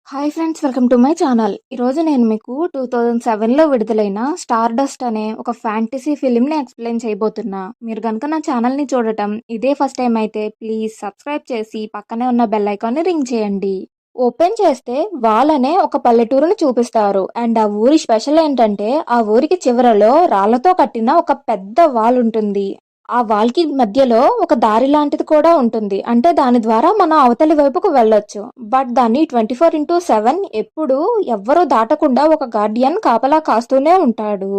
Hi friends, welcome to my channel. ఈరోజు నేను మీకు 2007లో విడుదలైన స్టార్ డస్ట్ అనే ఒక ఫ్యాంటసీ ఫిలింని ఎక్స్ప్లెయిన్ చేయబోతున్నా. మీరు కనుక నా ఛానల్ని చూడటం ఇదే ఫస్ట్ టైం అయితే ప్లీజ్ సబ్స్క్రైబ్ చేసి పక్కనే ఉన్న బెల్ ఐకాన్ని రింగ్ చేయండి. ఓపెన్ చేస్తే వాల్ అనే ఒక పల్లెటూరుని చూపిస్తారు. అండ్ ఆ ఊరి స్పెషల్ ఏంటంటే ఆ ఊరికి చివరలో రాళ్లతో కట్టిన ఒక పెద్ద వాల్ ఉంటుంది. ఆ వాల్‌కి మధ్యలో ఒక దారి లాంటిది కూడా ఉంటుంది. అంటే దాని ద్వారా మనం అవతలి వైపుకు వెళ్ళొచ్చు. బట్ దాన్ని 24/7 ఎప్పుడూ ఎవ్వరూ దాటకుండా ఒక గార్డియన్ కాపలా కాస్తూనే ఉంటాడు.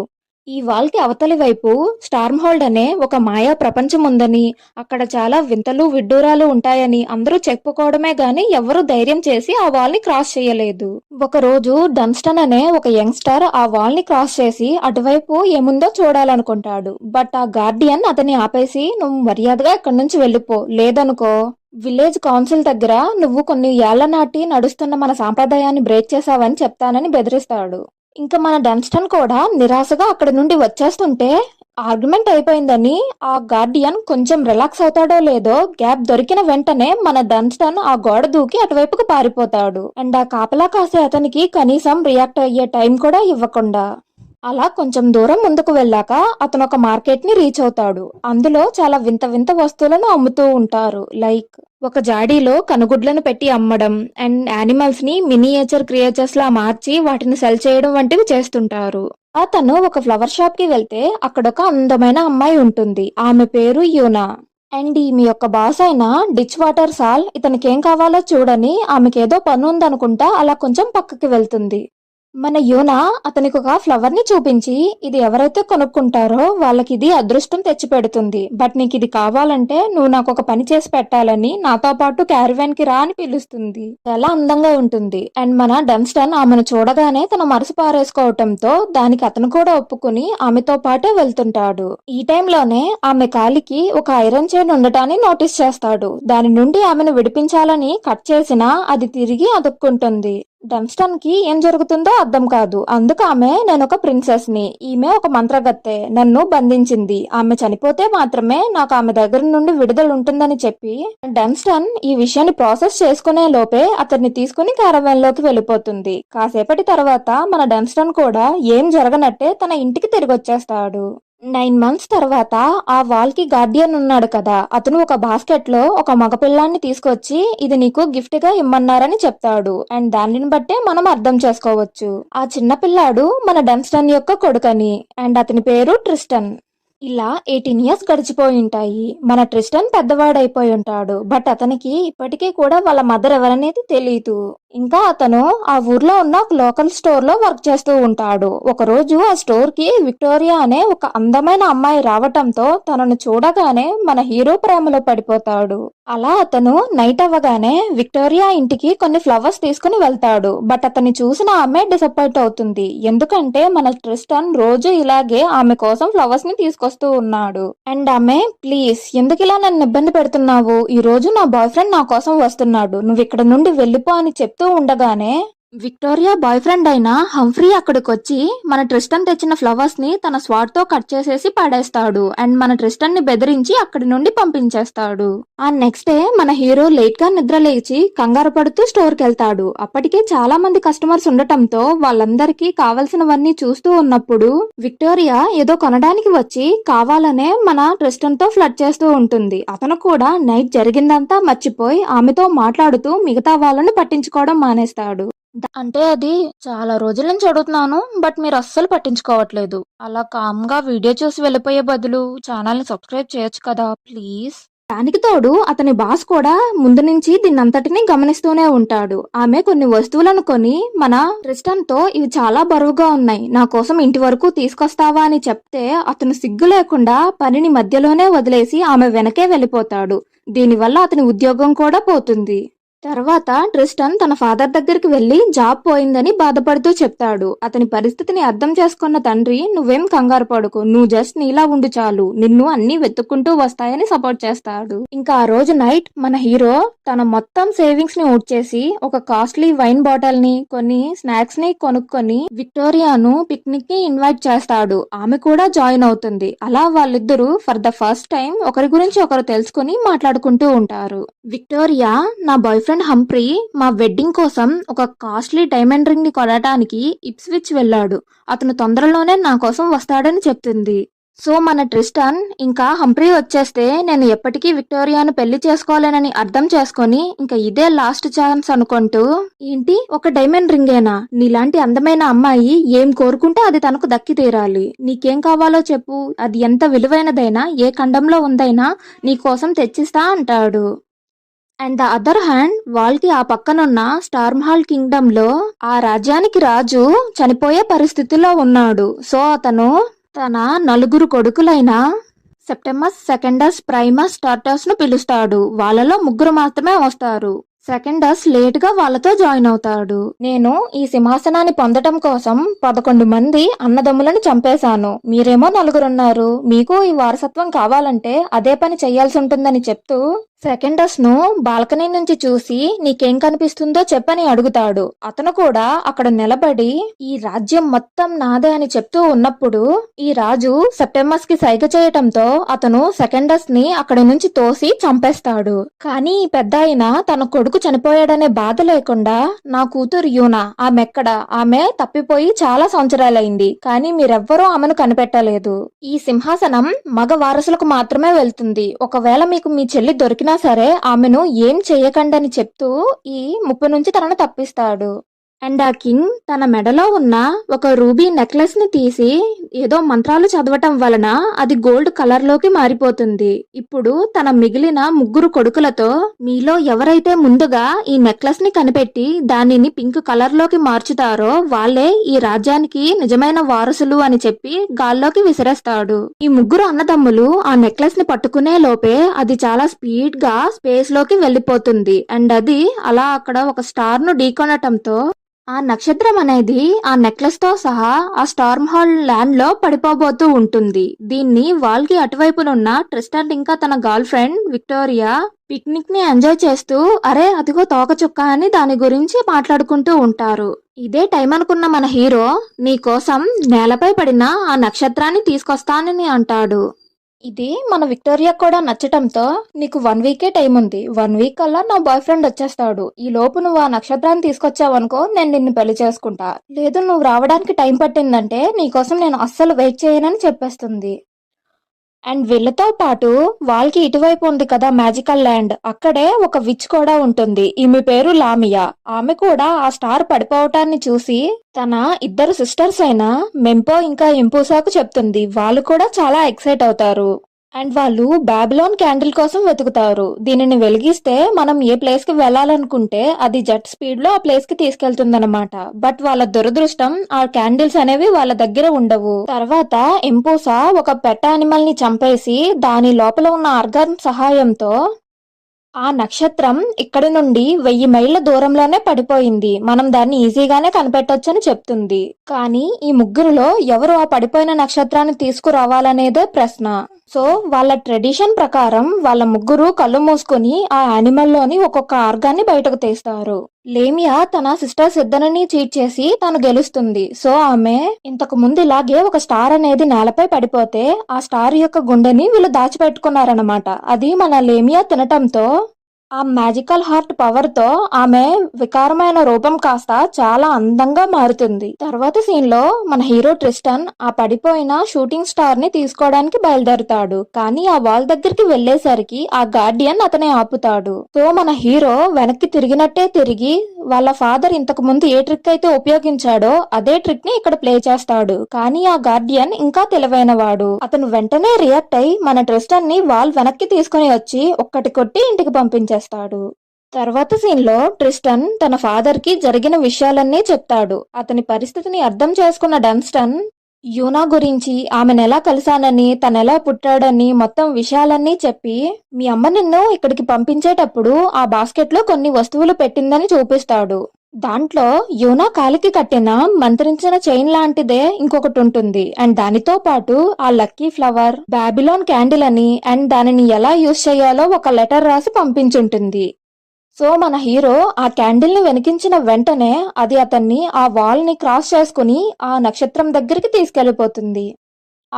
ఈ వాల్‌కి అవతలి వైపు స్టార్మ్ హోల్డ్ అనే ఒక మాయా ప్రపంచం ఉందని, అక్కడ చాలా వింతలు, విడ్డూరాలు ఉంటాయని అందరూ చెప్పుకోవడమే గాని ఎవ్వరూ ధైర్యం చేసి ఆ వాల్‌ని క్రాస్ చేయలేదు. ఒకరోజు డన్‌స్టన్ అనే ఒక యంగ్‌స్టర్ ఆ వాల్‌ని క్రాస్ చేసి అటువైపు ఏముందో చూడాలనుకుంటాడు. బట్ ఆ గార్డియన్ అతన్ని ఆపేసి "నువ్వు మర్యాదగా ఇక్కడి నుంచి వెళ్ళిపో. లేదనుకో విలేజ్ కౌన్సిల్ దగ్గర నువ్వు కొన్ని ఏళ్ల నాటి నడుస్తున్న మన సాంప్రదాయాన్ని బ్రేక్ చేశావని చెప్తానని" బెదిరిస్తాడు. ఇంకా మన డన్‌స్టన్ కూడా నిరాశగా అక్కడి నుండి వచ్చేస్తుంటే ఆర్గ్యుమెంట్ అయిపోయిందని ఆ గార్డియన్ కొంచెం రిలాక్స్ అవుతాడో లేదో గ్యాప్ దొరికిన వెంటనే మన డన్‌స్టన్ ఆ గోడ దూకి అటువైపుకు పారిపోతాడు. అండ్ ఆ కాపలా కాసే అతనికి కనీసం రియాక్ట్ అయ్యే టైం కూడా ఇవ్వకుండా అలా కొంచెం దూరం ముందుకు వెళ్ళాక అతను ఒక మార్కెట్ ని రీచ్ అవుతాడు. అందులో చాలా వింత వింత వస్తువులను అమ్ముతూ ఉంటారు. లైక్ ఒక జాడీలో కనుగుడ్లను పెట్టి అమ్మడం అండ్ యానిమల్స్ ని మినియేచర్ క్రియేచర్స్ లా మార్చి వాటిని సెల్ చేయడం వంటివి చేస్తుంటారు. అతను ఒక ఫ్లవర్ షాప్ కి వెళ్తే అక్కడొక అందమైన అమ్మాయి ఉంటుంది. ఆమె పేరు యూనా. అండ్ ఈమె యొక్క బాస్ అయిన డిచ్ వాటర్ సాల్ ఇతనికేం కావాలో చూడని ఆమెకేదో పని ఉందనుకుంటా అలా కొంచెం పక్కకి వెళ్తుంది. మన యోనా అతనికి ఒక ఫ్లవర్ ని చూపించి ఇది ఎవరైతే కొనుక్కుంటారో వాళ్ళకి ఇది అదృష్టం తెచ్చిపెడుతుంది. బట్ నీకు ఇది కావాలంటే నువ్వు నాకు ఒక పని చేసి పెట్టాలని నాతో పాటు క్యారివాన్ కి రా అని పిలుస్తుంది. చాలా అందంగా ఉంటుంది. అండ్ మన డన్‌స్టన్ ఆమెను చూడగానే తన మనసు పారేసుకోవటంతో దానికి అతను కూడా ఒప్పుకుని ఆమెతో పాటే వెళ్తుంటాడు. ఈ టైంలోనే ఆమె కాలికి ఒక ఐరన్ చైన్ ఉండటాన్ని నోటీస్ చేస్తాడు. దాని నుండి ఆమెను విడిపించాలని కట్ చేసినా అది తిరిగి అతుక్కుంటుంది. డన్‌స్టన్ కి ఏం జరుగుతుందో అర్థం కాదు. అందుకు ఆమె నేనొక ప్రిన్సెస్ ని, ఈమె ఒక మంత్రగత్తె, నన్ను బంధించింది. ఆమె చనిపోతే మాత్రమే నాకు ఆమె దగ్గర నుండి విడుదల ఉంటుందని చెప్పి డన్‌స్టన్ ఈ విషయాన్ని ప్రాసెస్ చేసుకునే లోపే అతన్ని తీసుకుని క్యారవాన్ లోకి వెళ్ళిపోతుంది. కాసేపటి తర్వాత మన డన్‌స్టన్ కూడా ఏం జరగనట్టే తన ఇంటికి తిరిగొచ్చేస్తాడు. 9 మంత్స్ తర్వాత ఆ వాల్ కి గార్డియన్ ఉన్నాడు కదా, అతను ఒక బాస్కెట్ లో ఒక మగపిల్లాన్ని తీసుకొచ్చి ఇది నీకు గిఫ్ట్ గా ఇమ్మన్నారని చెప్తాడు. అండ్ దానిని బట్టే మనం అర్థం చేసుకోవచ్చు ఆ చిన్న పిల్లాడు మన డన్‌స్టన్ యొక్క కొడుకని. అండ్ అతని పేరు ట్రిస్టన్. ఇలా 18 ఇయర్స్ గడిచిపోయింటాయి. మన ట్రిస్టన్ పెద్దవాడైపోయి ఉంటాడు. బట్ అతనికి ఇప్పటికీ కూడా వాళ్ళ మదర్ ఎవరనేది తెలీదు. ఇంకా అతను ఆ ఊర్లో ఉన్న ఒక లోకల్ స్టోర్ లో వర్క్ చేస్తూ ఉంటాడు. ఒక రోజు ఆ స్టోర్ కి విక్టోరియా అనే ఒక అందమైన అమ్మాయి రావటంతో తనను చూడగానే మన హీరో ప్రేమలో పడిపోతాడు. అలా అతను నైట్ అవ్వగానే విక్టోరియా ఇంటికి కొన్ని ఫ్లవర్స్ తీసుకుని వెళ్తాడు. బట్ అతన్ని చూసిన ఆమె డిసప్పాయింట్ అవుతుంది. ఎందుకంటే మన ట్రిస్టన్ రోజు ఇలాగే ఆమె కోసం ఫ్లవర్స్ ని తీసుకొస్తూ ఉన్నాడు. అండ్ ఆమె ప్లీజ్ ఎందుకు ఇలా నన్ను ఇబ్బంది పెడుతున్నావు, ఈ రోజు నా బాయ్ ఫ్రెండ్ నా కోసం వస్తున్నాడు, నువ్వు ఇక్కడ నుండి వెళ్ళిపో అని చెప్తూ ఉండగానే విక్టోరియా బాయ్ ఫ్రెండ్ అయిన హంఫ్రీ అక్కడికొచ్చి మన ట్రిస్టన్ తెచ్చిన ఫ్లవర్స్ ని తన స్వాట్ తో కట్ చేసేసి పడేస్తాడు. అండ్ మన ట్రిస్టన్ ని బెదిరించి అక్కడి నుండి పంపించేస్తాడు. ఆ నెక్స్ట్ డే మన హీరో లేట్ గా నిద్ర లేచి కంగారు పడుతూ స్టోర్ కి వెళ్తాడు. అప్పటికే చాలా మంది కస్టమర్స్ ఉండటంతో వాళ్ళందరికీ కావలసినవన్నీ చూస్తూ ఉన్నప్పుడు విక్టోరియా ఏదో కొనడానికి వచ్చి కావాలనే మన ట్రిస్టన్ తో ఫ్లర్ట్ చేస్తూ ఉంటుంది. అతను కూడా నైట్ జరిగిందంతా మర్చిపోయి ఆమెతో మాట్లాడుతూ మిగతా వాళ్ళను పట్టించుకోవడం మానేస్తాడు. అంటే అది చాలా రోజుల నుంచి అడుగుతున్నాను, బట్ మీరు అస్సలు పట్టించుకోవట్లేదు. అలా కామ్ గా వీడియో చూసి వెళ్ళిపోయే బదులు ఛానల్ ని సబ్స్క్రైబ్ చేయొచ్చు కదా ప్లీజ్. దానికి తోడు అతని బాస్ కూడా ముందు నుంచి దీన్నంతటిని గమనిస్తూనే ఉంటాడు. ఆమె కొన్ని వస్తువులను కొని మన ట్రిస్టన్ తో ఇవి చాలా బరువుగా ఉన్నాయి, నా కోసం ఇంటి వరకు తీసుకొస్తావా అని చెప్తే అతను సిగ్గు లేకుండా పనిని మధ్యలోనే వదిలేసి ఆమె వెనకే వెళ్ళిపోతాడు. దీనివల్ల అతని ఉద్యోగం కూడా పోతుంది. తర్వాత ట్రిస్టన్ తన ఫాదర్ దగ్గరికి వెళ్లి జాబ్ పోయిందని బాధపడుతూ చెప్తాడు. అతని పరిస్థితిని అర్థం చేసుకున్న తండ్రి నువ్వేం కంగారు పడుకు, నువ్వు జస్ట్ నీలా ఉండు చాలు, నిన్ను అన్ని వెతుక్కుంటూ వస్తాయని సపోర్ట్ చేస్తాడు. ఇంకా ఆ రోజు నైట్ మన హీరో తన మొత్తం సేవింగ్స్ ని ఊడ్చేసి ఒక కాస్ట్లీ వైన్ బాటిల్ ని కొన్ని స్నాక్స్ ని కొనుక్కొని విక్టోరియాను పిక్నిక్ కి ఇన్వైట్ చేస్తాడు. ఆమె కూడా జాయిన్ అవుతుంది. అలా వాళ్ళిద్దరూ ఫర్ ద ఫస్ట్ టైం ఒకరి గురించి ఒకరు తెలుసుకుని మాట్లాడుకుంటూ ఉంటారు. విక్టోరియా నా బాయ్ ఫ్రెండ్ ఫ్రెండ్ హంప్రీ మా వెడ్డింగ్ కోసం ఒక కాస్ట్లీ డైమండ్ రింగ్ ని కొనడానికి ఇప్స్విచ్ వెళ్ళాడు. అతను తొందరలోనే నా కోసం వస్తాడని చెప్తుంది. సో మన ట్రిస్టన్ ఇంకా హంప్రీ వచ్చేస్తే నేను ఎప్పటికీ విక్టోరియాను పెళ్లి చేసుకోలేనని అర్థం చేసుకొని ఇంకా ఇదే లాస్ట్ ఛాన్స్ అనుకుంటూ, ఏంటి ఒక డైమండ్ రింగేనా, నీలాంటి అందమైన అమ్మాయి ఏం కోరుకుంటే అది తనకు దక్కి తీరాలి, నీకేం కావాలో చెప్పు, అది ఎంత విలువైనదైనా ఏ ఖండంలో ఉందైనా నీకోసం తెచ్చిస్తా అంటాడు. అండ్ ద అదర్ హ్యాండ్ వాల్కి ఆ పక్కనున్న స్టార్మ్హాల్ కింగ్డమ్ లో ఆ రాజ్యానికి రాజు చనిపోయే పరిస్థితిలో ఉన్నాడు. సో అతను తన నలుగురు కొడుకులైన సెప్టెమస్, సెకండస్, ప్రైమస్, టార్టస్ ను పిలుస్తాడు. వాళ్ళలో ముగ్గురు మాత్రమే వస్తారు. సెకండస్ లేట్ గా వాళ్ళతో జాయిన్ అవుతాడు. నేను ఈ సింహాసనాన్ని పొందటం కోసం 11 మంది అన్నదమ్ములను చంపేశాను, మీరేమో నలుగురున్నారు, మీకు ఈ వారసత్వం కావాలంటే అదే పని చెయ్యాల్సి ఉంటుందని చెప్తూ సెకండస్ ను బాల్కనీ నుంచి చూసి నీకేం కనిపిస్తుందో చెప్పని అడుగుతాడు. అతను కూడా అక్కడ నిలబడి ఈ రాజ్యం మొత్తం నాదే అని చెప్తూ ఉన్నప్పుడు ఈ రాజు సెప్టెమస్ కి సైగ చేయటంతో అతను సెకండస్ ని అక్కడి నుంచి తోసి చంపేస్తాడు. కానీ ఈ పెద్దాయన తన కొడుకు చనిపోయాడనే బాధ లేకుండా, నా కూతురు యూనా, ఆమెక్కడ, ఆమె తప్పిపోయి చాలా సంవత్సరాలైంది, కానీ మీరెవ్వరూ ఆమెను కనిపెట్టలేదు, ఈ సింహాసనం మగ వారసులకు మాత్రమే వెళ్తుంది, ఒకవేళ మీకు మీ చెల్లి దొరికినా సరే ఆమెను ఏం చెయ్యకండని చెప్తూ ఈ ముప్పు నుంచి తనను తప్పిస్తాడు. అండ్ ఆ కింగ్ తన మెడలో ఉన్న ఒక రూబీ నెక్లెస్ ని తీసి ఏదో మంత్రాలు చదవటం వలన అది గోల్డ్ కలర్ లోకి మారిపోతుంది. ఇప్పుడు తన మిగిలిన ముగ్గురు కొడుకులతో, మీలో ఎవరైతే ముందుగా ఈ నెక్లెస్ ని కనిపెట్టి దానిని పింక్ కలర్ లోకి మార్చుతారో వాళ్ళే ఈ రాజ్యానికి నిజమైన వారసులు అని చెప్పి గాల్లోకి విసిరేస్తాడు. ఈ ముగ్గురు అన్నదమ్ములు ఆ నెక్లెస్ ని పట్టుకునే లోపే అది చాలా స్పీడ్ గా స్పేస్ లోకి వెళ్లిపోతుంది. అండ్ అది అలా అక్కడ ఒక స్టార్ ను ఢీకొనటంతో ఆ నక్షత్రం అనేది ఆ నెక్లెస్ తో సహా ఆ స్టార్మ్హాల్ ల్యాండ్ లో పడిపోబోతూ ఉంటుంది. దీన్ని వాల్కి అటువైపునున్న ట్రిస్టన్ ఇంకా తన గర్ల్ ఫ్రెండ్ విక్టోరియా పిక్నిక్ ని ఎంజాయ్ చేస్తూ, అరే అదిగో తోకచుక్క అని దాని గురించి మాట్లాడుకుంటూ ఉంటారు. ఇదే టైం అనుకున్న మన హీరో నీ కోసం నేలపై పడిన ఆ నక్షత్రాన్ని తీసుకొస్తానని అంటాడు. ఇది మన విక్టోరియా కూడా నచ్చటంతో, నీకు 1 వీకే టైం ఉంది, 1 వీక్ కల్లా నా బాయ్ ఫ్రెండ్ వచ్చేస్తాడు, ఈ లోపు నువ్వు ఆ నక్షత్రాన్ని తీసుకొచ్చావనుకో నేను నిన్ను పెళ్లి చేసుకుంటా, లేదు నువ్వు రావడానికి టైం పట్టిందంటే నీకోసం నేను అస్సలు వెయిట్ చేయనని చెప్పేస్తుంది. అండ్ వీళ్ళతో పాటు వాళ్ళకి ఇటువైపు ఉంది కదా మ్యాజికల్ ల్యాండ్, అక్కడే ఒక విచ్ కూడా ఉంటుంది, ఈమె పేరు లామియా. ఆమె కూడా ఆ స్టార్ పడిపోవటాన్ని చూసి తన ఇద్దరు సిస్టర్స్ అయిన మెంపో ఇంకా ఇంపూసాకు చెప్తుంది. వాళ్ళు కూడా చాలా ఎక్సైట్ అవుతారు. అండ్ వాళ్ళు బాబిలోన్ క్యాండిల్ కోసం వెతుకుతారు. దీనిని వెలిగిస్తే మనం ఏ ప్లేస్ కి వెళ్ళాలనుకుంటే అది జెట్ స్పీడ్ లో ఆ ప్లేస్ కి తీసుకెళ్తుందన్నమాట. బట్ వాళ్ళ దురదృష్టం ఆ క్యాండిల్స్ అనేవి వాళ్ళ దగ్గర ఉండవు. తర్వాత ఇంపూసా ఒక పెట్ యానిమల్ ని చంపేసి దాని లోపల ఉన్న ఆర్గాన్ సహాయంతో ఆ నక్షత్రం ఇక్కడి నుండి 1000 మైళ్ళ దూరంలోనే పడిపోయింది, మనం దాన్ని ఈజీగానే కనిపెట్టొచ్చని చెప్తుంది. కానీ ఈ ముగ్గురులో ఎవరు ఆ పడిపోయిన నక్షత్రాన్ని తీసుకురావాలనేదే ప్రశ్న. సో వాళ్ళ ట్రెడిషన్ ప్రకారం వాళ్ళ ముగ్గురు కళ్ళు మూసుకొని ఆ యానిమల్ లోని ఒక్కొక్క ఆర్గాన్ని బయటకు తీస్తారు. లేమియా తన సిస్టర్స్ ఇద్దరిని చీట్ చేసి తను గెలుస్తుంది. సో ఆమె ఇంతకు ముందు ఇలాగే ఒక స్టార్ అనేది నేలపై పడిపోతే ఆ స్టార్ యొక్క గుండెని వీళ్ళు దాచిపెట్టుకున్నారనమాట. అది మన లేమియా తినటంతో ఆ మ్యాజికల్ హార్ట్ పవర్ తో ఆమె వికారమైన రూపం కాస్త చాలా అందంగా మారుతుంది. తర్వాత సీన్ లో మన హీరో ట్రిస్టన్ ఆ పడిపోయిన షూటింగ్ స్టార్ ని తీసుకోవడానికి బయలుదేరుతాడు. కానీ ఆ వాల్ దగ్గరికి వెళ్లేసరికి ఆ గార్డియన్ అతనే ఆపుతాడు. సో మన హీరో వెనక్కి తిరిగినట్టే తిరిగి వాళ్ళ ఫాదర్ ఇంతకు ముందు ఏ ట్రిక్ అయితే ఉపయోగించాడో అదే ట్రిక్ ని ఇక్కడ ప్లే చేస్తాడు. కానీ ఆ గార్డియన్ ఇంకా తెలివైన వాడు. అతను వెంటనే రియాక్ట్ అయి మన ట్రిస్టన్ ని వాల్ వెనక్కి తీసుకుని వచ్చి ఒక్కటి కొట్టి ఇంటికి పంపించేస్తాడు. తర్వాత సీన్ లో ట్రిస్టన్ తన ఫాదర్ కి జరిగిన విషయాలన్నీ చెప్తాడు. అతని పరిస్థితిని అర్థం చేసుకున్న డన్స్టన్ యూనా గురించి, ఆమెను ఎలా కలిశానని, తనెలా పుట్టాడని మొత్తం విషయాలన్నీ చెప్పి, మీ అమ్మ నిన్ను ఇక్కడికి పంపించేటప్పుడు ఆ బాస్కెట్ లో కొన్ని వస్తువులు పెట్టిందని చూపిస్తాడు. దాంట్లో యూనా కాలికి కట్టిన మంత్రించిన చైన్ లాంటిదే ఇంకొకటి ఉంటుంది. అండ్ దానితో పాటు ఆ లక్కీ ఫ్లవర్, బాబిలోన్ క్యాండిల్ అని, అండ్ దానిని ఎలా యూజ్ చేయాలో ఒక లెటర్ రాసి పంపించుంటుంది. సో మన హీరో ఆ క్యాండిల్ ని వెలిగించిన వెంటనే అది అతన్ని ఆ వాల్ ని క్రాస్ చేసుకుని ఆ నక్షత్రం దగ్గరికి తీసుకెళ్లిపోతుంది.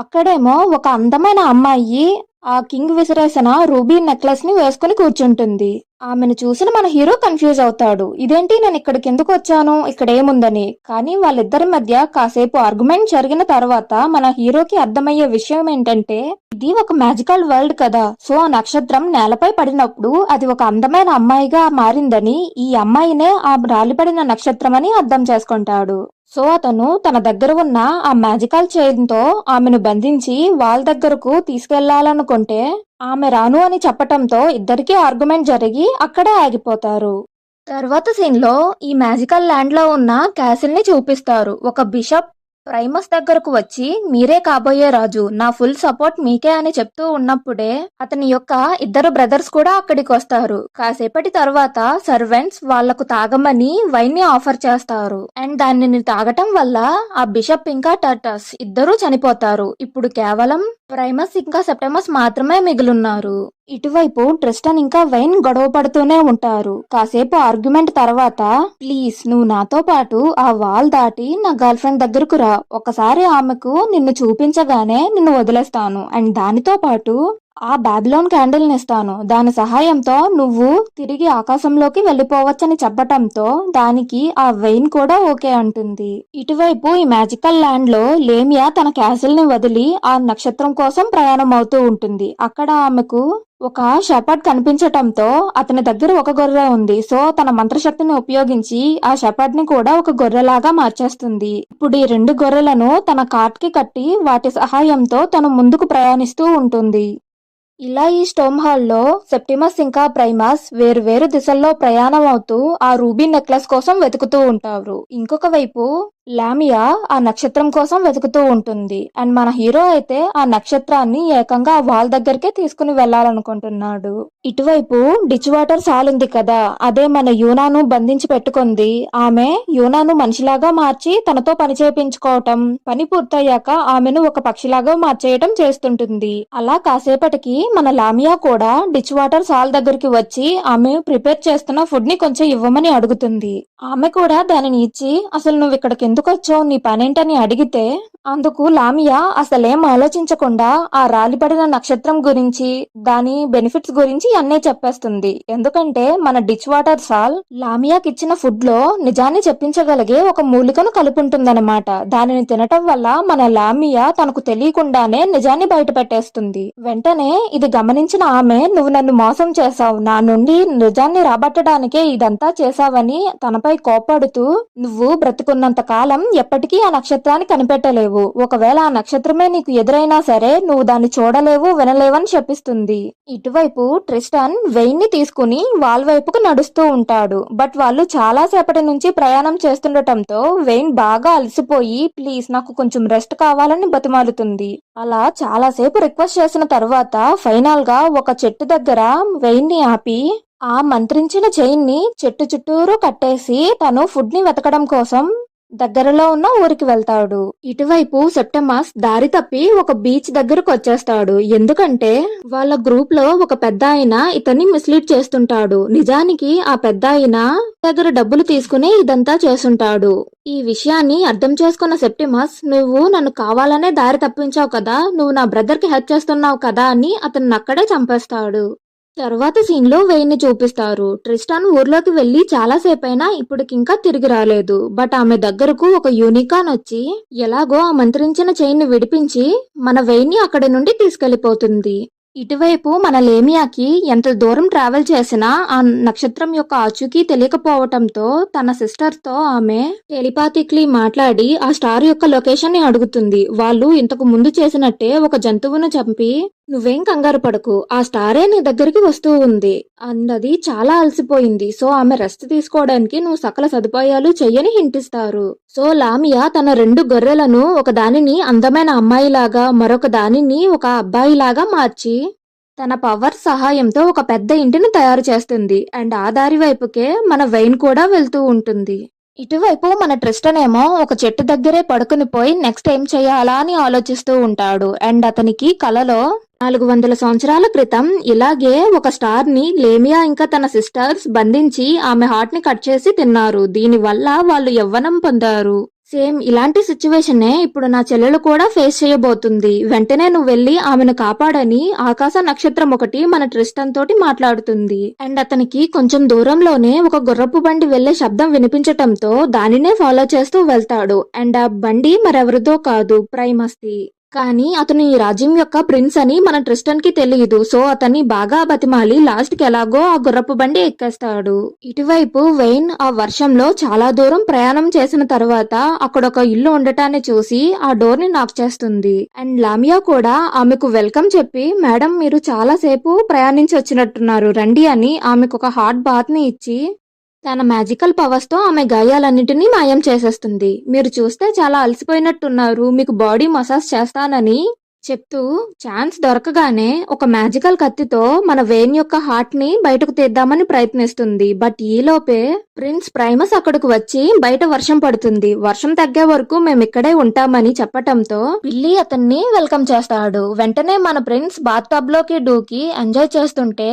అక్కడేమో ఒక అందమైన అమ్మాయి ఆ కింగ్ విసిరేసిన రూబీ నెక్లెస్ ని వేసుకుని కూర్చుంటుంది. ఆమెను చూసిన మన హీరో కన్ఫ్యూజ్ అవుతాడు. ఇదేంటి, నేను ఇక్కడికి ఎందుకు వచ్చాను, ఇక్కడ ఏముందని. కానీ వాళ్ళిద్దరి మధ్య కాసేపు ఆర్గ్యుమెంట్ జరిగిన తర్వాత మన హీరోకి అర్థమయ్యే విషయం ఏంటంటే, ఇది ఒక మ్యాజికల్ వరల్డ్ కదా. సో ఆ నక్షత్రం నేలపై పడినప్పుడు అది ఒక అందమైన అమ్మాయిగా మారిందని, ఈ అమ్మాయినే ఆ రాలిపడిన నక్షత్రం అని అర్థం చేసుకుంటాడు. సో అతను తన దగ్గర ఉన్న ఆ మ్యాజికల్ చైన్ తో ఆమెను బంధించి వాళ్ళ దగ్గరకు తీసుకెళ్లాలనుకుంటే ఆమె రాను అని చెప్పటంతో ఇద్దరికీ ఆర్గ్యుమెంట్ జరిగి అక్కడే ఆగిపోతారు. తర్వాత సీన్ లో ఈ మ్యాజికల్ ల్యాండ్ లో ఉన్న క్యాసిల్ ని చూపిస్తారు. ఒక బిషప్ ప్రైమస్ దగ్గరకు వచ్చి, మీరే కాబోయే రాజు, నా ఫుల్ సపోర్ట్ మీకే అని చెప్తూ ఉన్నప్పుడే అతని యొక్క ఇద్దరు బ్రదర్స్ కూడా అక్కడికి వస్తారు. కాసేపటి తర్వాత సర్వెంట్స్ వాళ్లకు తాగమని వైన్ ని ఆఫర్ చేస్తారు. అండ్ దానిని తాగటం వల్ల ఆ బిషప్ ఇంకా టర్టస్ ఇద్దరూ చనిపోతారు. ఇప్పుడు కేవలం ప్రైమస్ ఇంకా సెప్టమస్ మాత్రమే మిగిలిన్నారు. ఇటువైపు ట్రిస్టన్ ఇంకా వైన్ గొడవ పడుతూనే ఉంటారు. కాసేపు ఆర్గ్యుమెంట్ తర్వాత, ప్లీజ్ నువ్వు నాతో పాటు ఆ వాల్ దాటి నా గర్ల్ ఫ్రెండ్ దగ్గరకు రా, ఒకసారి ఆమెకు నిన్ను చూపించగానే నిన్ను వదిలేస్తాను, అండ్ దానితో పాటు ఆ బాబిలోన్ క్యాండిల్ నిస్తాను, దాని సహాయంతో నువ్వు తిరిగి ఆకాశంలోకి వెళ్ళిపోవచ్చని చెప్పటంతో దానికి ఆ వైన్ కూడా ఓకే అంటుంది. ఇటువైపు ఈ మ్యాజికల్ ల్యాండ్ లో లేమియా తన క్యాసిల్ ని వదిలి ఆ నక్షత్రం కోసం ప్రయాణం అవుతూ ఉంటుంది. అక్కడ ఆమెకు ఒక షెపర్డ్ కనిపించటంతో అతని దగ్గర ఒక గొర్రె ఉంది. సో తన మంత్రశక్తిని ఉపయోగించి ఆ షెపర్డ్ ని కూడా ఒక గొర్రెలాగా మార్చేస్తుంది. ఇప్పుడు ఈ రెండు గొర్రెలను తన కార్ట్ కి కట్టి వాటి సహాయంతో తను ముందుకు ప్రయాణిస్తూ ఉంటుంది. ఇలా ఈ స్టోమ్ హాల్లో సెప్టిమస్ ఇంకా ప్రైమస్ వేరు వేరు దిశల్లో ప్రయాణం అవుతూ ఆ రూబీ నెక్లెస్ కోసం వెతుకుతూ ఉంటారు. ఇంకొక వైపు లామియా ఆ నక్షత్రం కోసం వెతుకుతూ ఉంటుంది. అండ్ మన హీరో అయితే ఆ నక్షత్రాన్ని ఏకంగా ఆ వాల్ దగ్గరికే తీసుకుని వెళ్లాలనుకుంటున్నాడు. ఇటువైపు డిచ్ వాటర్ సాల్ ఉంది కదా, అదే మన యూనాను బంధించి పెట్టుకుంది. ఆమె యూనాను మనిషిలాగా మార్చి తనతో పని చేయించుకోవటం, పని పూర్తయ్యాక ఆమెను ఒక పక్షిలాగా మార్చేయటం చేస్తుంటుంది. అలా కాసేపటికి మన లామియా కూడా డిచ్ వాటర్ సాల్ దగ్గరికి వచ్చి ఆమె ప్రిపేర్ చేస్తున్న ఫుడ్ ని కొంచెం ఇవ్వమని అడుగుతుంది. ఆమె కూడా దానిని ఇచ్చి, అసలు నువ్వు ఇక్కడికి ఎందుకు వచ్చావు, నీ పనేంటని అడిగితే అందుకు లామియా అసలేం ఆలోచించకుండా ఆ రాలిపడిన నక్షత్రం గురించి, దాని బెనిఫిట్స్ గురించి అన్నీ చెప్పేస్తుంది. ఎందుకంటే మన డిచ్ వాటర్ సాల్ లామియాకి ఇచ్చిన ఫుడ్ లో నిజాన్ని చెప్పించగలిగే ఒక మూలికను కలుపుంటుందన్నమాట. దానిని తినటం వల్ల మన లామియా తనకు తెలియకుండానే నిజాన్ని బయట పెట్టేస్తుంది. వెంటనే ఇది గమనించిన ఆమె, నువ్వు నన్ను మోసం చేశావు, నా నుండి నిజాన్ని రాబట్టడానికే ఇదంతా చేశావని తనపై కోపడుతూ, నువ్వు బ్రతుకున్నంత కాలం ఎప్పటికీ ఆ నక్షత్రాన్ని కనిపెట్టలేవు, ఒకవేళ ఆ నక్షత్రమే నీకు ఎదురైనా సరే నువ్వు దాన్ని చూడలేవు వినలేవని చెప్పిస్తుంది. ఇటువైపు ట్రిస్టన్ వెయిన్ ని తీసుకుని వాల్ వైపుకు నడుస్తూ ఉంటాడు. బట్ వాళ్ళు చాలా సేపటి నుంచి ప్రయాణం చేస్తుండటంతో వెయిన్ బాగా అలసిపోయి, ప్లీజ్ నాకు కొంచెం రెస్ట్ కావాలని బతిమాలుతుంది. అలా చాలాసేపు రిక్వెస్ట్ చేసిన తర్వాత ఫైనల్ గా ఒక చెట్టు దగ్గర వెయిన్ ని ఆపి ఆ మంత్రించిన చైన్ ని చెట్టు చుట్టూరు కట్టేసి తను ఫుడ్ ని వెతకడం కోసం దగ్గరలో ఉన్న ఊరికి వెళ్తాడు. ఇటువైపు సెప్టమస్ దారి తప్పి ఒక బీచ్ దగ్గరకు వచ్చేస్తాడు. ఎందుకంటే వాళ్ళ గ్రూప్ లో ఒక పెద్ద ఆయన ఇతన్ని మిస్లీడ్ చేస్తుంటాడు. నిజానికి ఆ పెద్ద ఆయన దగ్గర డబ్బులు తీసుకుని ఇదంతా చేస్తుంటాడు. ఈ విషయాన్ని అర్థం చేసుకున్న సెప్టిమస్, నువ్వు నన్ను కావాలనే దారి తప్పించావు కదా, నువ్వు నా బ్రదర్ కి హెల్ప్ చేస్తున్నావు కదా అని అతన్ని అక్కడే చంపేస్తాడు. తర్వాత సీన్ లో వెయిన్ ని చూపిస్తారు. ట్రిస్టాన్ ఊర్లోకి వెళ్లి చాలాసేపైనా ఇప్పటికింకా తిరిగి రాలేదు. బట్ ఆమె దగ్గరకు ఒక యూనికాన్ వచ్చి ఎలాగో ఆ మంత్రించిన చైన్ ని విడిపించి మన వెయిన్ ని అక్కడి నుండి తీసుకెళ్లిపోతుంది. ఇటువైపు మన లేమియాకి ఎంత దూరం ట్రావెల్ చేసినా ఆ నక్షత్రం యొక్క ఆచూకీ తెలియకపోవటంతో తన సిస్టర్ తో ఆమె టెలిపాథిక్లీ మాట్లాడి ఆ స్టార్ యొక్క లొకేషన్ ని అడుగుతుంది. వాళ్ళు ఇంతకు ముందు చేసినట్టే ఒక జంతువును చంపి, నువ్వేం కంగారు పడకు, ఆ స్టారే నీ దగ్గరికి వస్తూ ఉంది అన్నది చాలా అలసిపోయింది. సో ఆమె రెస్ట్ తీసుకోవడానికి నువ్వు సకల సదుపాయాలు చెయ్యని హింటిస్తారు. సో లామియా తన రెండు గొర్రెలను, ఒక దానిని అందమైన అమ్మాయిలాగా మరొక దానిని ఒక అబ్బాయిలాగా మార్చి తన పవర్ సహాయంతో ఒక పెద్ద ఇంటిని తయారు చేస్తుంది. అండ్ ఆ దారి వైపుకే మన వెయిన్ కూడా వెళ్తూ ఉంటుంది. ఇటువైపు మన ట్రిస్టన్ ఏమో ఒక చెట్టు దగ్గరే పడుకుని పోయి నెక్స్ట్ ఏం చేయాలా అని ఆలోచిస్తూ ఉంటాడు. అండ్ అతనికి కలలో 400 సంవత్సరాల క్రితం ఇలాగే ఒక స్టార్ ని లేమియా ఇంకా తన సిస్టర్స్ బంధించి ఆమె హార్ట్ ని కట్ చేసి తిన్నారు. దీని వల్ల వాళ్ళు యవ్వనం పొందారు. సేమ్ ఇలాంటి సిచ్యువేషనే ఇప్పుడు నా చెల్లెలు కూడా ఫేస్ చేయబోతుంది. వెంటనే నువ్వు వెళ్ళి ఆమెను కాపాడని ఆకాశ నక్షత్రం ఒకటి మన ట్రిస్టన్ తోటి మాట్లాడుతుంది. అండ్ అతనికి కొంచెం దూరంలోనే ఒక గుర్రపు బండి వెళ్లే శబ్దం వినిపించటంతో దానినే ఫాలో చేస్తూ వెళ్తాడు. అండ్ ఆ బండి మరెవరిదో కాదు, ప్రైమస్ది. కానీ అతను ఈ రాజ్యం యొక్క ప్రిన్స్ అని మన ట్రిస్టన్ కి తెలియదు. సో అతన్ని బాగా బతిమాలి లాస్ట్ కి ఎలాగో ఆ గుర్రపు బండి ఎక్కేస్తాడు. ఇటువైపు వెయిన్ ఆ వర్షంలో చాలా దూరం ప్రయాణం చేసిన తర్వాత అక్కడ ఒక ఇల్లు ఉండటాన్ని చూసి ఆ డోర్ ని నాక్ చేస్తుంది. అండ్ లామియా కూడా ఆమెకు వెల్కమ్ చెప్పి, మేడం మీరు చాలా సేపు ప్రయాణించి వచ్చినట్టున్నారు రండి అని ఆమెకు ఒక హాట్ బాత్ ని ఇచ్చి తన మ్యాజికల్ పవర్స్ తో ఆమె గాయాలన్నిటినీ మాయం చేసేస్తుంది. మీరు చూస్తే చాలా అలసిపోయినట్టున్నారు, మీకు బాడీ మసాజ్ చేస్తానని చెప్తూ ఛాన్స్ దొరకగానే ఒక మ్యాజికల్ కత్తితో మన వేన్ యొక్క హార్ట్ ని బయటకు తీద్దామని ప్రయత్నిస్తుంది. బట్ ఈలోపే ప్రిన్స్ ప్రైమస్ అక్కడికి వచ్చి బయట వర్షం పడుతుంది, వర్షం తగ్గే వరకు మేము ఇక్కడే ఉంటామని చెప్పటంతో పిల్లి అతన్ని వెల్కమ్ చేస్తాడు. వెంటనే మన ప్రిన్స్ బాత్ టబ్ లోకి దూకి ఎంజాయ్ చేస్తుంటే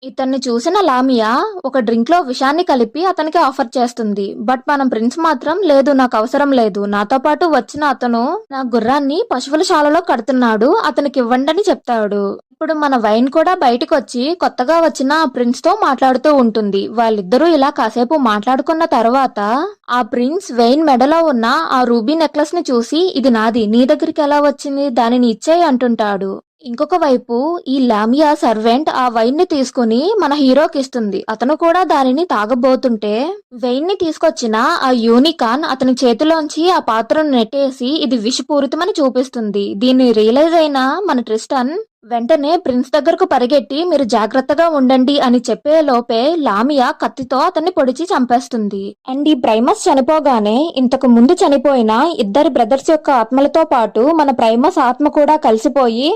ఇతన్ని చూసిన లామియా ఒక డ్రింక్ లో విషాన్ని కలిపి అతనికి ఆఫర్ చేస్తుంది. బట్ మన ప్రిన్స్ మాత్రం లేదు, నాకు అవసరం లేదు, నాతో పాటు వచ్చిన అతను నా గుర్రాన్ని పశువుల శాలలో కడుతున్నాడు, అతనికి ఇవ్వండని చెప్తాడు. ఇప్పుడు మన వైన్ కూడా బయటికి వచ్చి కొత్తగా వచ్చిన ఆ ప్రిన్స్ తో మాట్లాడుతూ ఉంటుంది. వాళ్ళిద్దరూ ఇలా కాసేపు మాట్లాడుకున్న తర్వాత ఆ ప్రిన్స్ వెయిన్ మెడలో ఉన్న ఆ రూబీ నెక్లెస్ ని చూసి, ఇది నాది, నీ దగ్గరికి ఎలా వచ్చింది, దానిని ఇచ్చేయి అంటుంటాడు. ఇంకొక వైపు ఈ లామియా సర్వెంట్ ఆ వైన్ ని తీసుకుని మన హీరోకి ఇస్తుంది. అతను కూడా దానిని తాగబోతుంటే వైన్ ని తీసుకొచ్చిన ఆ యూనికాన్ అతని చేతిలోంచి ఆ పాత్రను నెట్టేసి ఇది విషపూరితమని చూపిస్తుంది. దీన్ని రియలైజ్ అయిన మన ట్రిస్టన్ వెంటనే ప్రిన్స్ దగ్గరకు పరిగెట్టి మీరు జాగ్రత్తగా ఉండండి అని చెప్పే లోపే లామియా కత్తితో అతన్ని పొడిచి చంపేస్తుంది. అండ్ ఈ ప్రైమస్ చనిపోగానే ఇంతకు ముందు చనిపోయిన ఇద్దరి బ్రదర్స్ యొక్క ఆత్మలతో పాటు మన ప్రైమస్ ఆత్మ కూడా కలిసిపోయి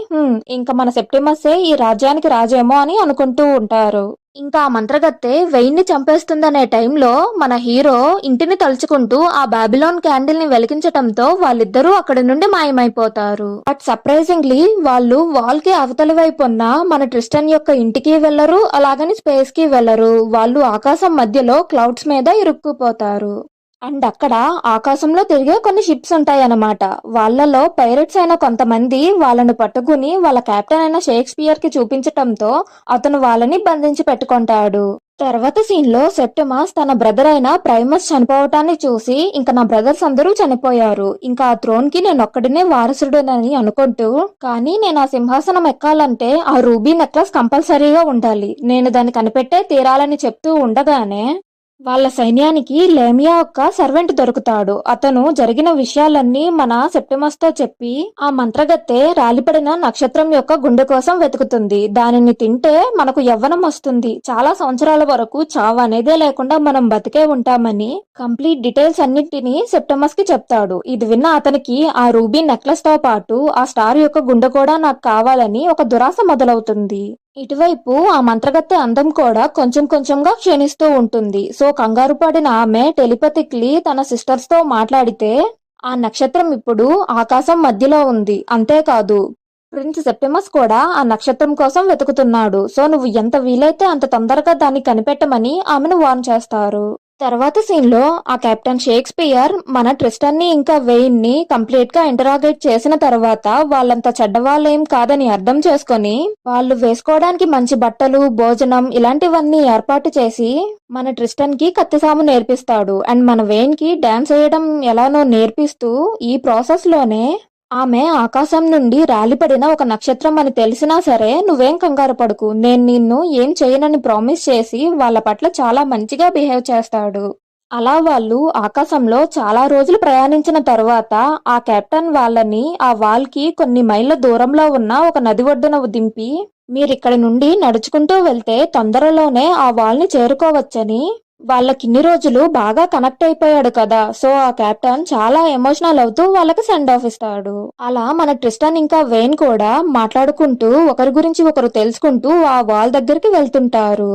ఇంకా మన సెప్టిమస్సే ఈ రాజ్యానికి రాజేమో అని అనుకుంటూ ఉంటారు. ఇంకా ఆ మంత్రగత్తె వెయిన్ ని చంపేస్తుందనే టైంలో మన హీరో ఇంటిని తలుచుకుంటూ ఆ బాబిలోన్ క్యాండిల్ ని వెలిగించటంతో వాళ్ళిద్దరూ అక్కడి నుండి మాయమైపోతారు. బట్ సర్ప్రైజింగ్లీ వాళ్ళు వాల్ కి అవతలి వైపు ఉన్న మన ట్రిస్టన్ యొక్క ఇంటికి వెళ్లరు, అలాగని స్పేస్ కి వెళ్లరు. వాళ్ళు ఆకాశం మధ్యలో క్లౌడ్స్ మీద ఇరుక్కుపోతారు. అండ్ అక్కడ ఆకాశంలో తిరిగే కొన్ని షిప్స్ ఉంటాయన్నమాట. వాళ్ళలో పైరట్స్ అయిన కొంతమంది వాళ్ళను పట్టుకుని వాళ్ళ కెప్టెన్ అయిన షేక్స్పియర్ కి చూపించటంతో అతను వాళ్ళని బంధించి పెట్టుకుంటాడు. తర్వాత సీన్ లో సెప్టిమస్ తన బ్రదర్ అయిన ప్రైమస్ చనిపోవటాన్ని చూసి, ఇంకా నా బ్రదర్స్ అందరూ చనిపోయారు, ఇంకా ఆ థ్రోన్ కి నేనొక్కడినే వారసుడని అనుకుంటూ, కానీ నేను ఆ సింహాసనం ఎక్కాలంటే ఆ రూబీ నెక్లెస్ కంపల్సరీగా ఉండాలి, నేను దాన్ని కనిపెట్టే తీరాలని చెప్తూ ఉండగానే వాళ్ళ సైన్యానికి లేమియా యొక్క సర్వెంట్ దొరుకుతాడు. అతను జరిగిన విషయాలన్నీ మన సెప్టిమస్ తో చెప్పి ఆ మంత్రగత్తె రాలిపడిన నక్షత్రం యొక్క గుండె కోసం వెతుకుతుంది. దానిని తింటే మనకు యవ్వనం వస్తుంది, చాలా సంవత్సరాల వరకు చావు అనేదే లేకుండా మనం బతికే ఉంటామని కంప్లీట్ డీటెయిల్స్ అన్నింటినీ సెప్టిమస్ కి చెప్తాడు. ఇది విన్న అతనికి ఆ రూబీ నెక్లెస్ తో పాటు ఆ స్టార్ యొక్క గుండె కూడా నాకు కావాలని ఒక దురాశ మొదలవుతుంది. ఇటువైపు ఆ మంత్రగత్తె అందం కూడా కొంచెం కొంచెంగా క్షీణిస్తూ ఉంటుంది. సో కంగారు పడిన ఆమె టెలిపతిక్లీ తన సిస్టర్స్ తో మాట్లాడితే ఆ నక్షత్రం ఇప్పుడు ఆకాశం మధ్యలో ఉంది. అంతేకాదు ప్రిన్స్ సెప్టిమస్ కూడా ఆ నక్షత్రం కోసం వెతుకుతున్నాడు. సో నువ్వు ఎంత వీలైతే అంత తొందరగా దాన్ని కనిపెట్టమని ఆమెను వార్న్ చేస్తారు. తర్వాత సీన్ లో ఆ కెప్టెన్ షేక్స్పియర్ మన ట్రిస్టన్ ని ఇంకా వెయిన్ ని కంప్లీట్ గా ఇంటరాగేట్ చేసిన తర్వాత వాళ్ళంత చెడ్డవాళ్ళేం కాదని అర్థం చేసుకుని వాళ్ళు వేసుకోవడానికి మంచి బట్టలు, భోజనం ఇలాంటివన్నీ ఏర్పాటు చేసి మన ట్రిస్టన్ కి కత్తిసాము నేర్పిస్తాడు. అండ్ మన వెయిన్ కి డాన్స్ వేయడం ఎలానో నేర్పిస్తూ ఈ ప్రాసెస్ లోనే ఆమె ఆకాశం నుండి రాలిపడిన ఒక నక్షత్రం అని తెలిసినా సరే నువ్వేం కంగారు పడుకు, నేను నిన్ను ఏం చేయనని ప్రామిస్ చేసి వాళ్ళ పట్ల చాలా మంచిగా బిహేవ్ చేస్తాడు. అలా వాళ్ళు ఆకాశంలో చాలా రోజులు ప్రయాణించిన తర్వాత ఆ కెప్టెన్ వాళ్ళని ఆ వాల్ కి కొన్ని మైళ్ళ దూరంలో ఉన్న ఒక నది ఒడ్డున దింపి మీరిక్కడి నుండి నడుచుకుంటూ వెళ్తే తొందరలోనే ఆ వాల్ ని చేరుకోవచ్చని, వాళ్ళకిన్ని రోజులు బాగా కనెక్ట్ అయిపోయాడు కదా, సో ఆ కెప్టెన్ చాలా ఎమోషనల్ అవుతూ వాళ్ళకి సెండ్ ఆఫ్ ఇస్తాడు. అలా మన ట్రిస్టన్ ఇంకా వెయిన్ కూడా మాట్లాడుకుంటూ ఒకరి గురించి ఒకరు తెలుసుకుంటూ ఆ వాల్ దగ్గరికి వెళ్తుంటారు.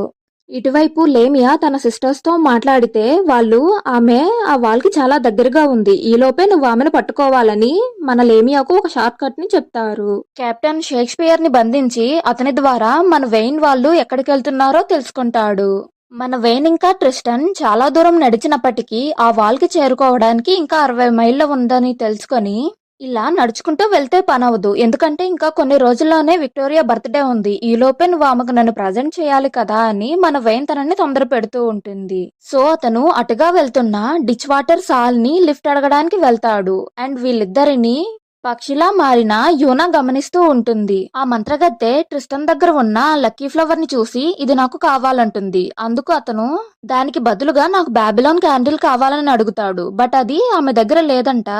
ఇటువైపు లేమియా తన సిస్టర్స్ తో మాట్లాడితే వాళ్ళు ఆమె ఆ వాల్ కి చాలా దగ్గరగా ఉంది, ఈలోపే నువ్వు ఆమెను పట్టుకోవాలని మన లేమియాకు ఒక షార్ట్ కట్ ని చెప్తారు. కెప్టెన్ షేక్స్పియర్ ని బంధించి అతని ద్వారా మన వెయిన్ వాళ్ళు ఎక్కడికి వెళ్తున్నారో తెలుసుకుంటాడు. మన వెయిన్ ఇంకా ట్రిస్టన్ చాలా దూరం నడిచినప్పటికీ ఆ వాల్కి చేరుకోవడానికి ఇంకా 60 మైళ్ళ ఉందని తెలుసుకొని ఇలా నడుచుకుంటూ వెళ్తే పనవదు. ఎందుకంటే ఇంకా కొన్ని రోజుల్లోనే విక్టోరియా బర్త్డే ఉంది. ఈలోపే నువ్వు ఆమెకు నన్ను ప్రజెంట్ చేయాలి కదా అని మన వెయిన్ తనని తొందర పెడుతూ ఉంటుంది. సో అతను అటుగా వెళ్తున్న డిచ్ వాటర్ సాల్ ని లిఫ్ట్ అడగడానికి వెళ్తాడు. అండ్ వీళ్ళిద్దరిని పక్షిలా మారిన యూనా గమనిస్తూ ఉంటుంది. ఆ మంత్రగత్తె ట్రిస్టన్ దగ్గర ఉన్న లక్కీ ఫ్లవర్ ని చూసి ఇది నాకు కావాలంటుంది. అందుకు అతను దానికి బదులుగా నాకు బాబిలోన్ క్యాండిల్ కావాలని అడుగుతాడు. బట్ అది ఆమె దగ్గర లేదంట.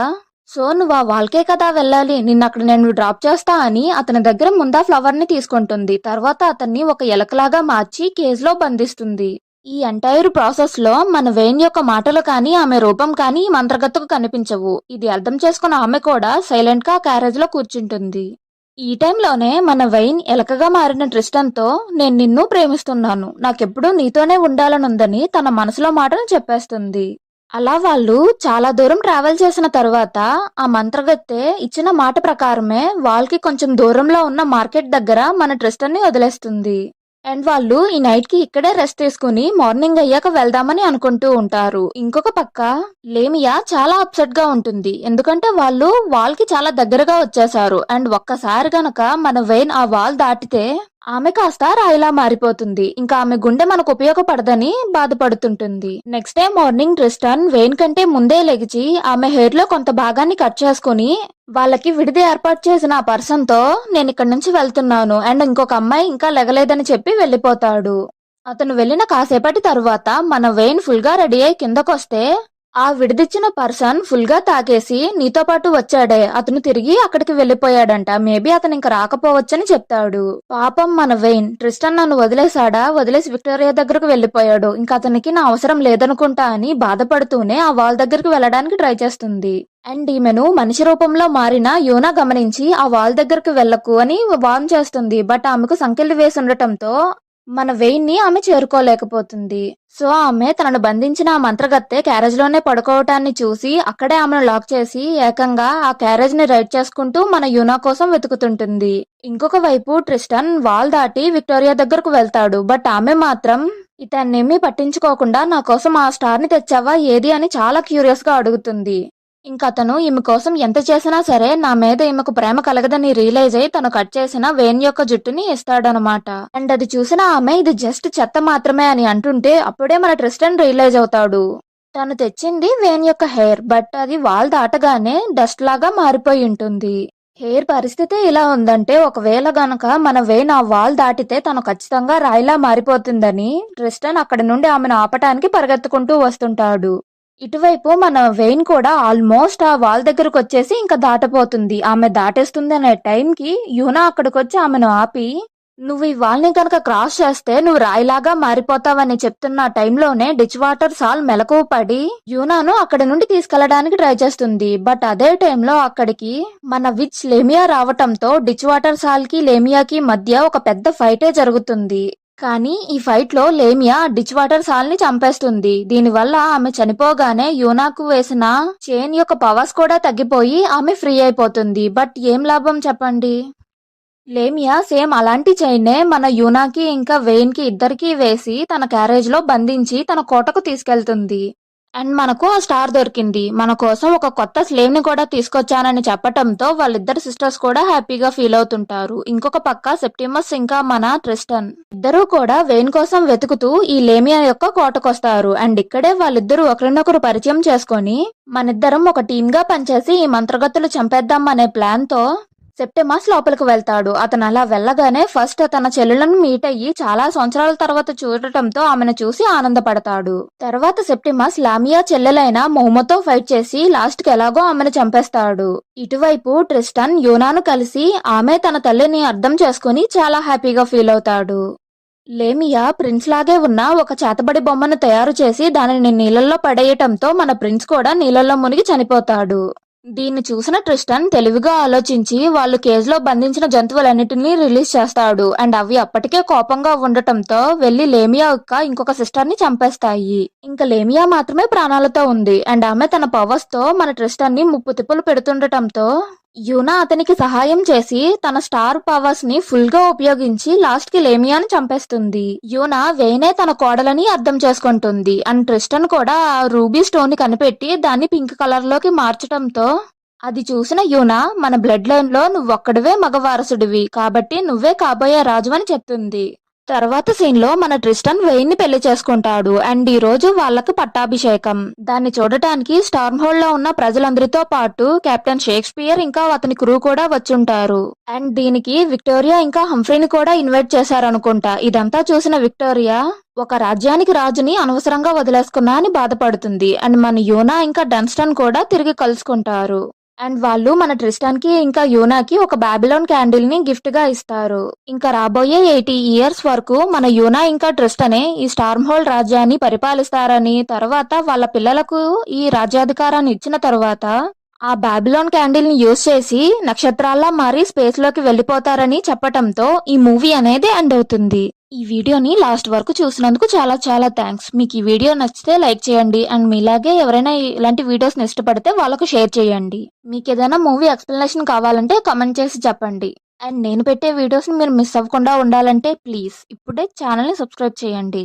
సో నువ్వు ఆ వాల్కే కదా వెళ్ళాలి, నిన్న అక్కడ నేను డ్రాప్ చేస్తా అని అతని దగ్గర ముందా ఫ్లవర్ ని తీసుకుంటుంది. తర్వాత అతన్ని ఒక ఎలకలాగా మార్చి కేజ్ లో బంధిస్తుంది. ఈ ఎంటైర్ ప్రాసెస్ లో మన వెయిన్ యొక్క మాటలు కానీ ఆమె రూపం కానీ ఈ మంత్రగత్తకు కనిపించవు. ఇది అర్థం చేసుకున్న ఆమె కూడా సైలెంట్ గా క్యారేజ్ లో కూర్చుంటుంది. ఈ టైంలోనే మన వెయిన్ ఎలకగా మారిన ట్రిస్టన్ తో నేను నిన్ను ప్రేమిస్తున్నాను, నాకెప్పుడూ నీతోనే ఉండాలనుందని తన మనసులో మాటను చెప్పేస్తుంది. అలా వాళ్ళు చాలా దూరం ట్రావెల్ చేసిన తరువాత ఆ మంత్రగత్తె ఇచ్చిన మాట ప్రకారమే వాళ్ళకి కొంచెం దూరంలో ఉన్న మార్కెట్ దగ్గర మన ట్రిస్టన్ ని వదిలేస్తుంది. అండ్ వాళ్ళు ఈ నైట్ కి ఇక్కడే రెస్ట్ తీసుకుని మార్నింగ్ అయ్యాక వెళ్దామని అనుకుంటూ ఉంటారు. ఇంకొక పక్క లేమియా చాలా అప్సెట్ గా ఉంటుంది. ఎందుకంటే వాళ్ళు వాల్ కి చాలా దగ్గరగా వచ్చేసారు. అండ్ ఒక్కసారి గనక మన వెయిన్ ఆ వాల్ దాటితే ఆమె కాస్త రాయిలా మారిపోతుంది. ఇంకా ఆమె గుండె మనకు ఉపయోగపడదని బాధపడుతుంటుంది. Next day morning Tristan Wayne కంటే ముందే లెగిచి ఆమె హెయిర్ లో కొంత భాగాన్ని కట్ చేసుకుని వాళ్ళకి విడిది ఏర్పాటు చేసిన ఆ పర్సన్ తో నేను ఇక్కడి నుంచి వెళ్తున్నాను అండ్ ఇంకొక అమ్మాయి ఇంకా లెగలేదని చెప్పి వెళ్లిపోతాడు. అతను వెళ్లిన కాసేపటి తరువాత మన వెయిన్ ఫుల్ గా రెడీ అయి కిందకొస్తే ఆ విడిదిచ్చిన పర్సన్ ఫుల్ గా తాకేసి నీతో పాటు వచ్చాడే అతను తిరిగి అక్కడికి వెళ్లిపోయాడంట. మేబీ అతను ఇంకా రాకపోవచ్చని చెప్తాడు. పాపం మన వెయిన్ ట్రిస్టన్ నన్ను వదిలేసాడా, వదిలేసి విక్టోరియా దగ్గరకు వెళ్లిపోయాడు, ఇంకా అతనికి నా అవసరం లేదనుకుంటా అని బాధపడుతూనే ఆ వాల్ దగ్గరకు వెళ్ళడానికి ట్రై చేస్తుంది. అండ్ ఈమెను మనిషి రూపంలో మారిన యూనా గమనించి ఆ వాల్ దగ్గరకు వెళ్లకు అని వార్న్ చేస్తుంది. బట్ ఆమెకు సంకెళ్లు వేసి ఉండటంతో మన వెయిన్ ని ఆమె చేరుకోలేకపోతుంది. సో ఆమె తనను బంధించిన ఆ మంత్రగత్తె క్యారేజ్ లోనే పడుకోవటాన్ని చూసి అక్కడే ఆమెను లాక్ చేసి ఏకంగా ఆ క్యారేజ్ ని రైడ్ చేసుకుంటూ మన యూనా కోసం వెతుకుతుంటుంది. ఇంకొక వైపు ట్రిస్టన్ వాల్ దాటి విక్టోరియా దగ్గరకు వెళ్తాడు. బట్ ఆమె మాత్రం ఇతన్నేమీ పట్టించుకోకుండా నా కోసం ఆ స్టార్ ని తెచ్చావా ఏది అని చాలా క్యూరియస్ గా అడుగుతుంది. ఇంక అతను ఈమె కోసం ఎంత చేసినా సరే నా మీద ఈమెకు ప్రేమ కలగదని రియలైజ్ అయి తను కట్ చేసిన వేన్ యొక్క జుట్టుని ఇస్తాడనమాట. అండ్ అది చూసిన ఆమె ఇది జస్ట్ చెత్త మాత్రమే అని అంటుంటే అప్పుడే మన ట్రిస్టన్ రియలైజ్ అవుతాడు తను తెచ్చింది వేన్ యొక్క హెయిర్, బట్ అది వాల్ దాటగానే డస్ట్ లాగా మారిపోయి ఉంటుంది. హెయిర్ పరిస్థితి ఇలా ఉందంటే ఒకవేళ గనక మన వేన్ ఆ వాల్ దాటితే తను ఖచ్చితంగా రాయిలా మారిపోతుందని ట్రిస్టన్ అక్కడి నుండి ఆమెను ఆపటానికి పరిగెత్తుకుంటూ వస్తుంటాడు. ఇటువైపు మన వెయిన్ కూడా ఆల్మోస్ట్ ఆ వాల్ దగ్గరకు వచ్చేసి ఇంకా దాటపోతుంది. ఆమె దాటేస్తుంది అనే టైంకి యూనా అక్కడికి వచ్చి ఆమెను ఆపి నువ్వు ఈ వాల్ ని కనుక క్రాస్ చేస్తే నువ్వు రాయిలాగా మారిపోతావని చెప్తున్న టైంలోనే డిచ్ వాటర్ సాల్ మెలకువ పడి యూనాను అక్కడి నుండి తీసుకెళ్లడానికి ట్రై చేస్తుంది. బట్ అదే టైంలో అక్కడికి మన విచ్ లేమియా రావటంతో డిచ్ వాటర్ సాల్ కి లేమియాకి మధ్య ఒక పెద్ద ఫైటే జరుగుతుంది. కానీ ఈ ఫైట్ లో లేమియా డిచ్ వాటర్ సాల్ ని చంపేస్తుంది. దీనివల్ల ఆమె చనిపోగానే యూనాకు వేసిన చైన్ యొక్క పవర్స్ కూడా తగ్గిపోయి ఆమె ఫ్రీ అయిపోతుంది. బట్ ఏం లాభం చెప్పండి. లేమియా సేమ్ అలాంటి చైన్నే మన యూనాకి ఇంకా వెయిన్ కి ఇద్దరికి వేసి తన క్యారేజ్ లో బంధించి తన కోటకు తీసుకెళ్తుంది. అండ్ మనకు ఆ స్టార్ దొరికింది, మన కోసం ఒక కొత్త స్లేవ్ ని కూడా తీసుకొచ్చానని చెప్పటంతో వాళ్ళిద్దరు సిస్టర్స్ కూడా హ్యాపీగా ఫీల్ అవుతుంటారు. ఇంకొక పక్క సెప్టిమస్ ఇంకా మన ట్రిస్టన్ ఇద్దరూ కూడా వెయిన్ కోసం వెతుకుతూ ఈ లేమియా యొక్క కోటకొస్తారు. అండ్ ఇక్కడే వాళ్ళిద్దరూ ఒకరినొకరు పరిచయం చేసుకొని మనిద్దరం ఒక టీమ్ గా పనిచేసి ఈ మంత్రగతులు చంపేద్దాం అనే ప్లాన్ తో సెప్టెమస్ లోపలికి వెళ్తాడు. అతను అలా వెళ్ళగానే ఫస్ట్ తన చెల్లెలను మీట్ అయ్యి చాలా సంవత్సరాల తర్వాత చూడటంతో ఆమెను చూసి ఆనందపడతాడు. తర్వాత సెప్టెమస్ లామియా చెల్లెలైన మొహమ్మతో ఫైట్ చేసి లాస్ట్ కి ఎలాగో ఆమెను చంపేస్తాడు. ఇటువైపు ట్రిస్టన్ యూనాను కలిసి ఆమె తన తల్లిని అర్థం చేసుకుని చాలా హ్యాపీగా ఫీల్ అవుతాడు. లేమియా ప్రిన్స్ లాగే ఉన్న ఒక చేతబడి బొమ్మను తయారు చేసి దానిని నీళ్ళల్లో పడేయటంతో మన ప్రిన్స్ కూడా నీళ్ళల్లో మునిగి చనిపోతాడు. దీన్ని చూసిన ట్రిస్టన్ తెలివిగా ఆలోచించి వాళ్ళు కేజ్ లో బంధించిన జంతువులన్నిటినీ రిలీజ్ చేస్తాడు. అండ్ అవి అప్పటికే కోపంగా ఉండటంతో వెళ్లి లేమియా యొక్క ఇంకొక సిస్టర్ ని చంపేస్తాయి. ఇంకా లేమియా మాత్రమే ప్రాణాలతో ఉంది. అండ్ ఆమె తన పవర్స్ తో మన ట్రిస్టన్ ని ముప్పు తిప్పులు పెడుతుండటంతో యూనా అతనికి సహాయం చేసి తన స్టార్ పవర్స్ ని ఫుల్ గా ఉపయోగించి లాస్ట్ కి లేమియాని చంపేస్తుంది. యూనా వేనే తన కోడలని అర్థం చేసుకుంటుంది. అండ్ ట్రిస్టన్ కూడా ఆ రూబీ స్టోన్ ని కనిపెట్టి దాన్ని పింక్ కలర్ లోకి మార్చడంతో అది చూసిన యూనా మన బ్లడ్ లైన్ లో నువ్వొక్కడివే మగ వారసుడివి కాబట్టి నువ్వే కాబోయే రాజు అని చెప్తుంది. తర్వాత సీన్ లో మన ట్రిస్టన్ వెయిన్ ని పెళ్లి చేసుకుంటాడు. అండ్ ఈ రోజు వాళ్ళకి పట్టాభిషేకం. దాన్ని చూడటానికి స్టార్మ్ హోల్ లో ఉన్న ప్రజలందరితో పాటు కెప్టెన్ షేక్స్పియర్ ఇంకా అతని క్రూ కూడా వచ్చుంటారు. అండ్ దీనికి విక్టోరియా ఇంకా హంఫ్రీని కూడా ఇన్వైట్ చేశారనుకుంటా. ఇదంతా చూసిన విక్టోరియా ఒక రాజ్యానికి రాజుని అనవసరంగా వదిలేసుకున్నా అని బాధపడుతుంది. అండ్ మన యూనా ఇంకా డన్స్టన్ కూడా తిరిగి కలుసుకుంటారు. అండ్ వాళ్ళు మన ట్రిస్టాన్ కి ఇంకా యూనాకి ఒక బాబిలోన్ క్యాండిల్ ని గిఫ్ట్ గా ఇస్తారు. ఇంకా రాబోయే 80 ఇయర్స్ వరకు మన యూనా ఇంకా ట్రిస్టనే ఈ స్టార్మ్ హోల్ రాజ్యాన్ని పరిపాలిస్తారని, తర్వాత వాళ్ళ పిల్లలకు ఈ రాజ్యాధికారాన్ని ఇచ్చిన తర్వాత ఆ బాబిలోన్ క్యాండిల్ ని యూజ్ చేసి నక్షత్రాల్లా మారి స్పేస్ లోకి వెళ్లిపోతారని చెప్పటంతో ఈ మూవీ అనేది ఎండ్ అవుతుంది. ఈ వీడియోని లాస్ట్ వరకు చూసినందుకు చాలా చాలా థ్యాంక్స్. మీకు ఈ వీడియో నచ్చితే లైక్ చేయండి. అండ్ మీలాగే ఎవరైనా ఇలాంటి వీడియోస్ ఇష్టపడితే వాళ్ళకు షేర్ చేయండి. మీకు ఏదైనా మూవీ ఎక్స్ప్లెనేషన్ కావాలంటే కమెంట్ చేసి చెప్పండి. అండ్ నేను పెట్టే వీడియోస్ ని మీరు మిస్ అవ్వకుండా ఉండాలంటే ప్లీజ్ ఇప్పుడే ఛానల్ ని సబ్స్క్రైబ్ చేయండి.